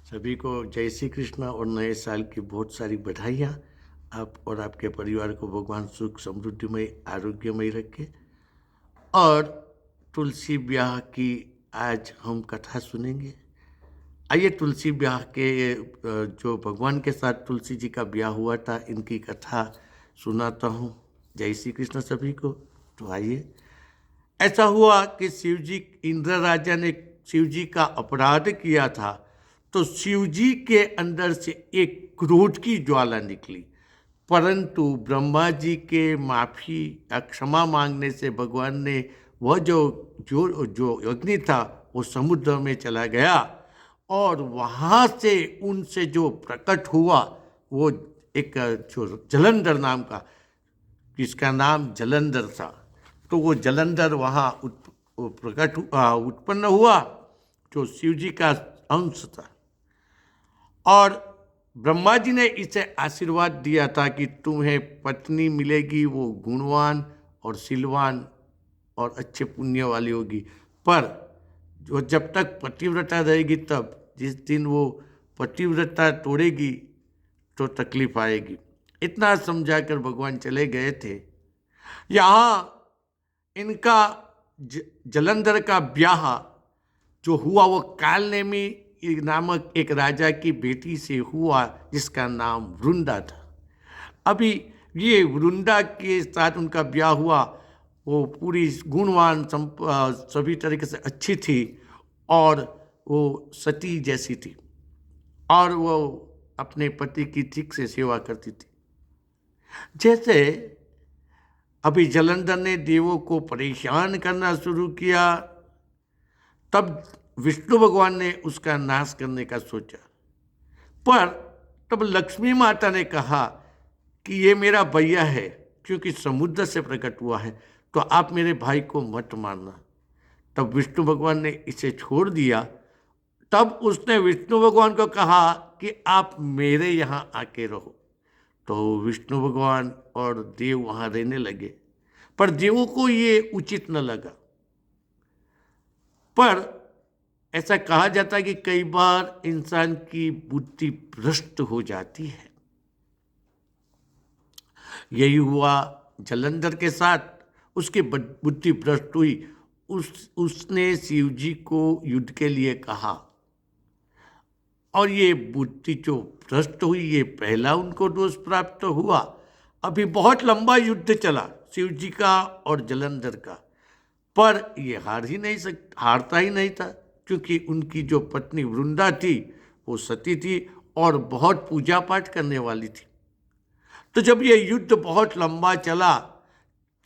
सभी को जय श्री कृष्ण और नए साल की बहुत सारी बधाइयाँ। आप और आपके परिवार को भगवान सुख समृद्धिमय आरोग्यमय रखे। और तुलसी ब्याह की आज हम कथा सुनेंगे। आइए तुलसी ब्याह के जो भगवान के साथ तुलसी जी का ब्याह हुआ था, इनकी कथा सुनाता हूँ। जय श्री कृष्ण सभी को। तो आइए। ऐसा हुआ कि शिवजी इंद्र राजा ने शिवजी का अपराध किया था, तो शिवजी के अंदर से एक क्रोध की ज्वाला निकली। परंतु ब्रह्मा जी के माफी या क्षमा मांगने से भगवान ने वह जो जो जो अग्नि था वो समुद्र में चला गया, और वहाँ से उनसे जो प्रकट हुआ वो एक जो जलंधर नाम का, जिसका नाम जलंधर था, तो वो जलंधर वहाँ उत्पन्न हुआ, जो शिव जी का अंश था। और ब्रह्मा जी ने इसे आशीर्वाद दिया था कि तुम्हें पत्नी मिलेगी, वो गुणवान और शीलवान और अच्छे पुण्य वाली होगी। पर जो जब तक पतिव्रता रहेगी, तब जिस दिन वो पतिव्रता तोड़ेगी तो तकलीफ आएगी। इतना समझाकर भगवान चले गए थे। यहाँ इनका जलंधर का ब्याह जो हुआ वो कालनेमी नामक एक राजा की बेटी से हुआ, जिसका नाम वृंदा था। अभी ये वृंदा के साथ उनका ब्याह हुआ। वो पूरी गुणवान सभी तरीके से अच्छी थी, और वो सती जैसी थी, और वो अपने पति की ठीक से सेवा करती थी। जैसे अभी जलंधर ने देवों को परेशान करना शुरू किया, तब विष्णु भगवान ने उसका नाश करने का सोचा। पर तब लक्ष्मी माता ने कहा कि ये मेरा भैया है, क्योंकि समुद्र से प्रकट हुआ है, तो आप मेरे भाई को मत मारना। तब विष्णु भगवान ने इसे छोड़ दिया। तब उसने विष्णु भगवान को कहा कि आप मेरे यहाँ आके रहो। तो विष्णु भगवान और देव वहाँ रहने लगे। पर देवों को ये उचित न लगा। पर ऐसा कहा जाता है कि कई बार इंसान की बुद्धि भ्रष्ट हो जाती है। यही हुआ जलंधर के साथ। उसकी बुद्धि भ्रष्ट हुई। उसने शिव जी को युद्ध के लिए कहा, और ये बुद्धि जो भ्रष्ट हुई, ये पहला उनको दोष प्राप्त हुआ। अभी बहुत लंबा युद्ध चला शिव जी का और जलंधर का, पर ये हारता ही नहीं था, क्योंकि उनकी जो पत्नी वृंदा थी वो सती थी और बहुत पूजा पाठ करने वाली थी। तो जब ये युद्ध बहुत लंबा चला,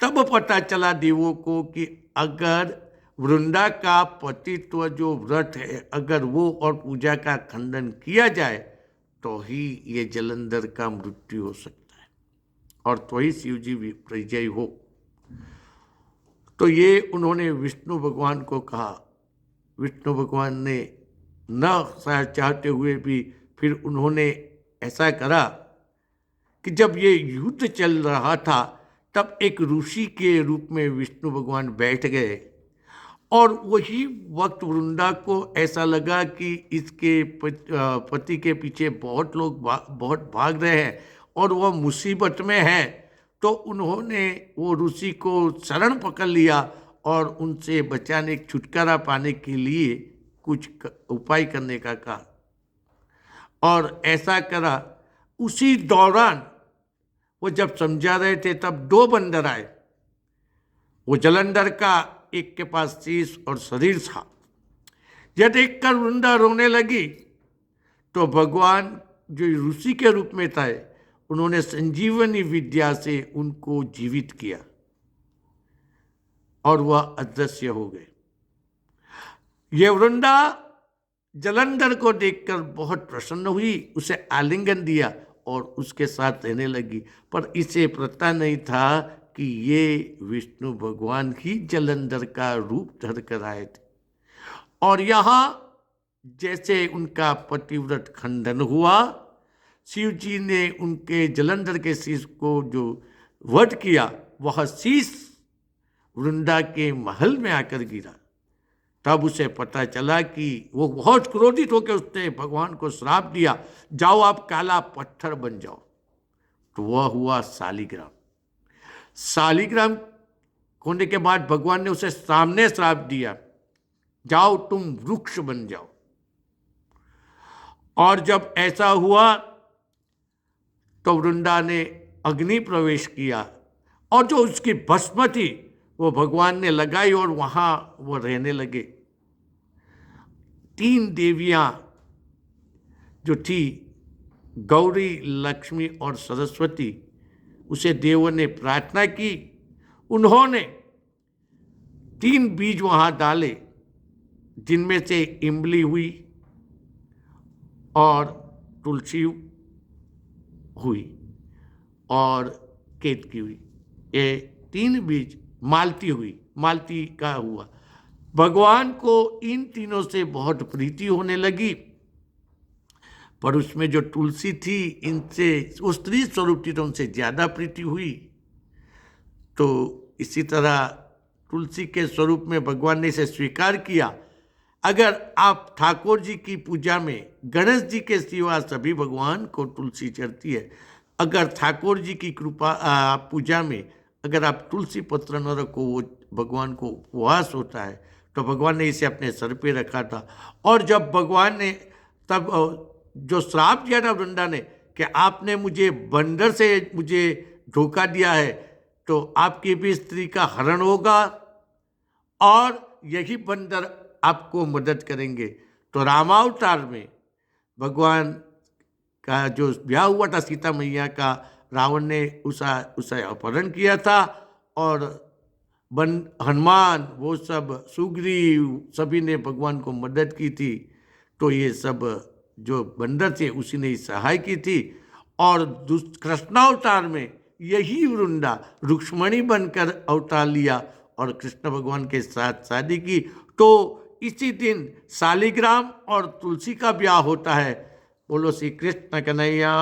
तब पता चला देवों को कि अगर वृंदा का पतित्व जो व्रत है, अगर वो और पूजा का खंडन किया जाए, तो ही ये जलंधर का मृत्यु हो सकता है, और तो ही शिव जी विजयी हो। तो ये उन्होंने विष्णु भगवान को कहा। विष्णु भगवान ने न चाहते हुए भी फिर उन्होंने ऐसा करा कि जब ये युद्ध चल रहा था, तब एक ऋषि के रूप में विष्णु भगवान बैठ गए। और वही वक्त वृंदा को ऐसा लगा कि इसके पति के पीछे बहुत लोग बहुत भाग रहे हैं और वह मुसीबत में है। तो उन्होंने वो ऋषि को शरण पकड़ लिया और उनसे बचाने, छुटकारा पाने के लिए कुछ उपाय करने का कहा, और ऐसा करा। उसी दौरान वो जब समझा रहे थे, तब दो बंदर आए। वो जलंधर का एक के पास शीश और शरीर था। यह देखकर वृंदा रोने लगी। तो भगवान जो ऋषि के रूप में था, उन्होंने संजीवनी विद्या से उनको जीवित किया और वह अदृश्य हो गए। ये वृंदा जलंधर को देखकर बहुत प्रसन्न हुई, उसे आलिंगन दिया और उसके साथ रहने लगी। पर इसे पता नहीं था कि ये विष्णु भगवान ही जलंधर का रूप धर कर आए थे। और यहाँ जैसे उनका पतिव्रत खंडन हुआ, शिव जी ने उनके जलंधर के शीश को जो वध किया, वह शीश वृंदा के महल में आकर गिरा। तब उसे पता चला कि वो बहुत क्रोधित होकर उसने भगवान को श्राप दिया, जाओ आप काला पत्थर बन जाओ। तो वह हुआ शालिग्राम। शालिग्राम होने के बाद भगवान ने उसे सामने श्राप दिया, जाओ तुम वृक्ष बन जाओ। और जब ऐसा हुआ तो वृंदा ने अग्नि प्रवेश किया और जो उसकी भस्म थी वो भगवान ने लगाई और वहां वो रहने लगे। 3 देवियां जो थी, गौरी, लक्ष्मी और सरस्वती, उसे देवों ने प्रार्थना की। उन्होंने 3 बीज वहां डाले, जिनमें से इमली हुई और तुलसी हुई और केतकी हुई। ये 3 बीज, मालती हुई, मालती का हुआ। भगवान को इन तीनों से बहुत प्रीति होने लगी, पर उसमें जो तुलसी थी, इनसे, वो स्त्री स्वरूप थी तो उनसे ज़्यादा प्रीति हुई। तो इसी तरह तुलसी के स्वरूप में भगवान ने इसे स्वीकार किया। अगर आप ठाकुर जी की पूजा में, गणेश जी के सिवा सभी भगवान को तुलसी चढ़ती है। अगर ठाकुर जी की कृपा पूजा में अगर आप तुलसी पत्र न रखो, वो भगवान को उपवास होता है। तो भगवान ने इसे अपने सर पे रखा था। और जब भगवान ने तब जो श्राप दिया था वृंदा ने कि आपने मुझे बंदर से मुझे धोखा दिया है, तो आपकी भी स्त्री का हरण होगा और यही बंदर आपको मदद करेंगे। तो रामावतार में भगवान का जो ब्याह हुआ था सीता मैया का, रावण ने उसे अपहरण किया था और हनुमान, वो सब, सुग्रीव, सभी ने भगवान को मदद की थी। तो ये सब जो बंदर थे उसी ने सहाय की थी। और कृष्णावतार में यही वृंदा रुक्मणी बनकर अवतार लिया और कृष्ण भगवान के साथ शादी की। तो इसी दिन शालिग्राम और तुलसी का ब्याह होता है। बोलो श्री कृष्ण कन्हैया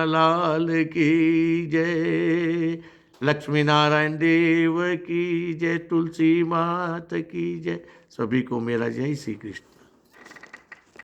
लाल की जय, लक्ष्मी नारायण देव की जय, तुलसी मात की जय। सभी को मेरा जय श्री कृष्ण।